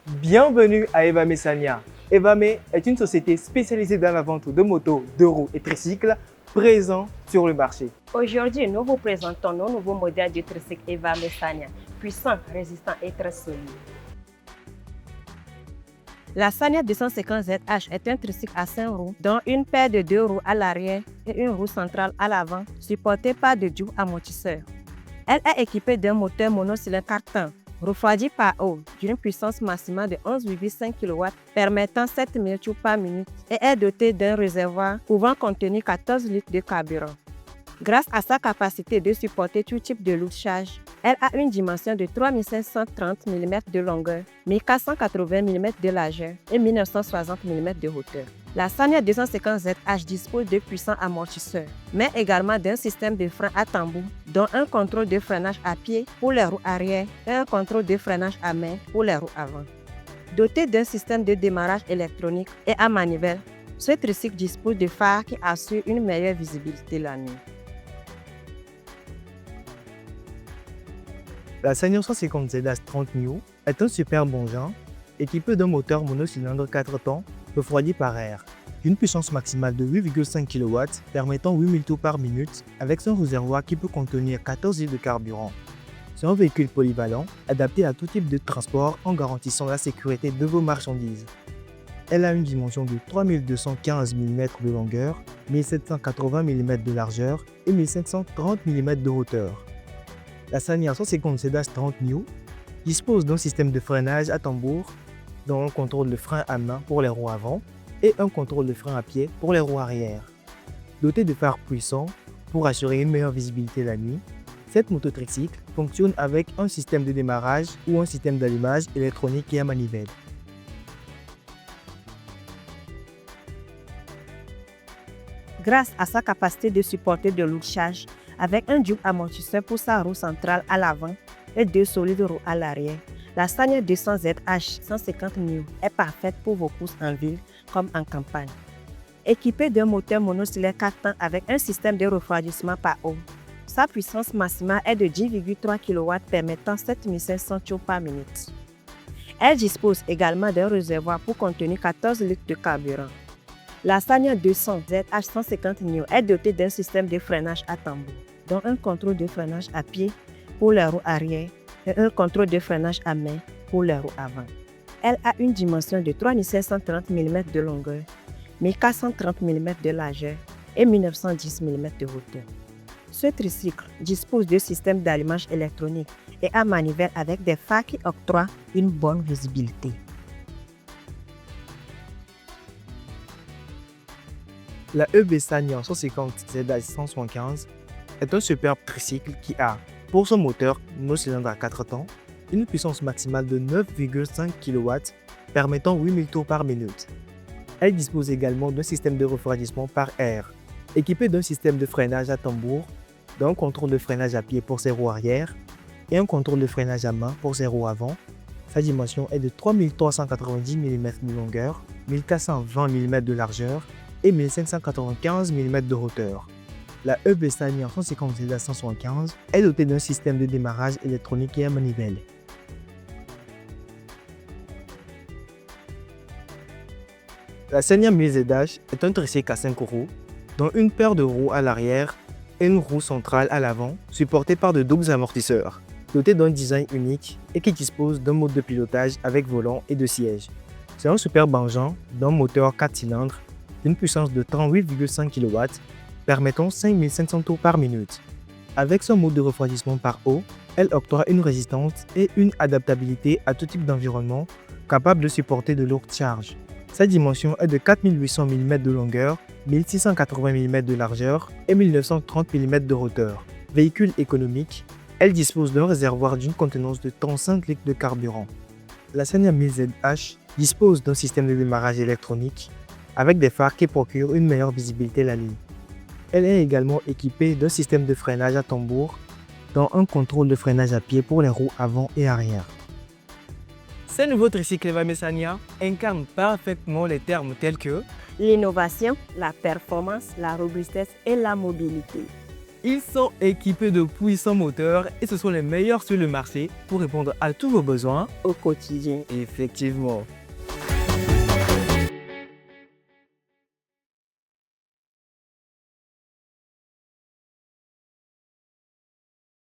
Bienvenue à Evame Sania. Evame est une société spécialisée dans la vente de motos, deux roues et tricycles présents sur le marché. Aujourd'hui, nous vous présentons nos nouveaux modèles de tricycle Evame Sania, puissants, résistants et très solides. La Sania 250ZH est un tricycle à 5 roues, dont une paire de 2 roues à l'arrière et une roue centrale à l'avant, supportée par de doux amortisseurs. Elle est équipée d'un moteur monocylindre carton, refroidi par eau, d'une puissance maximale de 11,5 kW, permettant 7000 tours par minute, et est dotée d'un réservoir pouvant contenir 14 litres de carburant. Grâce à sa capacité de supporter tout type de lourd charge, elle a une dimension de 3530 mm de longueur, 1480 mm de largeur et 1960 mm de hauteur. La Sania 250ZH dispose de puissants amortisseurs, mais également d'un système de frein à tambour, dont un contrôle de freinage à pied pour les roues arrière et un contrôle de freinage à main pour les roues avant. Doté d'un système de démarrage électronique et à manivelle, ce tricycle dispose de phares qui assurent une meilleure visibilité la nuit. La Sania 150ZH 30 New est un superbe engin équipé d'un moteur monocylindre 4 temps refroidi par air, d'une puissance maximale de 8,5 kW permettant 8000 tours par minute avec son réservoir qui peut contenir 14 litres de carburant. C'est un véhicule polyvalent adapté à tout type de transport en garantissant la sécurité de vos marchandises. Elle a une dimension de 3215 mm de longueur, 1780 mm de largeur et 1530 mm de hauteur. La Sania 150ZH 30 New dispose d'un système de freinage à tambour, dont un contrôle de frein à main pour les roues avant et un contrôle de frein à pied pour les roues arrière. Dotée de phares puissants pour assurer une meilleure visibilité la nuit, cette moto tricycle fonctionne avec un système de démarrage ou un système d'allumage électronique et à manivelle. Grâce à sa capacité de supporter de lourdes charges, avec un double amortisseur pour sa roue centrale à l'avant et deux solides roues à l'arrière, la Sania 200ZH 150 New est parfaite pour vos courses en ville comme en campagne. Équipée d'un moteur monocylindre 4 temps avec un système de refroidissement par eau, sa puissance maximale est de 10,3 kW permettant 7500 tours par minute. Elle dispose également d'un réservoir pour contenir 14 litres de carburant. La Sania 200ZH 150 New est dotée d'un système de freinage à tambour, dont un contrôle de freinage à pied pour les roues arrière et un contrôle de freinage à main pour les roues avant. Elle a une dimension de 3530 mm de longueur, 1430 mm de largeur et 1910 mm de hauteur. Ce tricycle dispose de systèmes d'allumage électronique et à manivelle avec des phares qui octroient une bonne visibilité. La EB Sania 150ZH 175 est un superbe tricycle qui a, pour son moteur monocylindre à 4 temps, une puissance maximale de 9,5 kW permettant 8000 tours par minute. Elle dispose également d'un système de refroidissement par air, équipé d'un système de freinage à tambour, d'un contrôle de freinage à pied pour ses roues arrière et un contrôle de freinage à main pour ses roues avant. Sa dimension est de 3390 mm de longueur, 1420 mm de largeur et 1595 mm de hauteur. La EB Sania 150ZH 175 est dotée d'un système de démarrage électronique et à manivelle. La Sania 1000ZH est un tricycle à 5 roues, dont une paire de roues à l'arrière et une roue centrale à l'avant, supportée par de doubles amortisseurs, doté d'un design unique et qui dispose d'un mode de pilotage avec volant et de siège. C'est un superbe engin d'un moteur 4 cylindres d'une puissance de 38,5 kW, permettant 5500 tours par minute. Avec son mode de refroidissement par eau, elle octroie une résistance et une adaptabilité à tout type d'environnement, capable de supporter de lourdes charges. Sa dimension est de 4800 mm de longueur, 1680 mm de largeur et 1930 mm de hauteur. Véhicule économique, elle dispose d'un réservoir d'une contenance de 35 litres de carburant. La Sania 1000ZH dispose d'un système de démarrage électronique avec des phares qui procurent une meilleure visibilité la nuit. Elle est également équipée d'un système de freinage à tambour, dont un contrôle de freinage à pied pour les roues avant et arrière. Ces nouveaux tricycles Evame Sania incarnent parfaitement les termes tels que L'innovation, la performance, la robustesse et la mobilité. Ils sont équipés de puissants moteurs et ce sont les meilleurs sur le marché pour répondre à tous vos besoins au quotidien. Effectivement.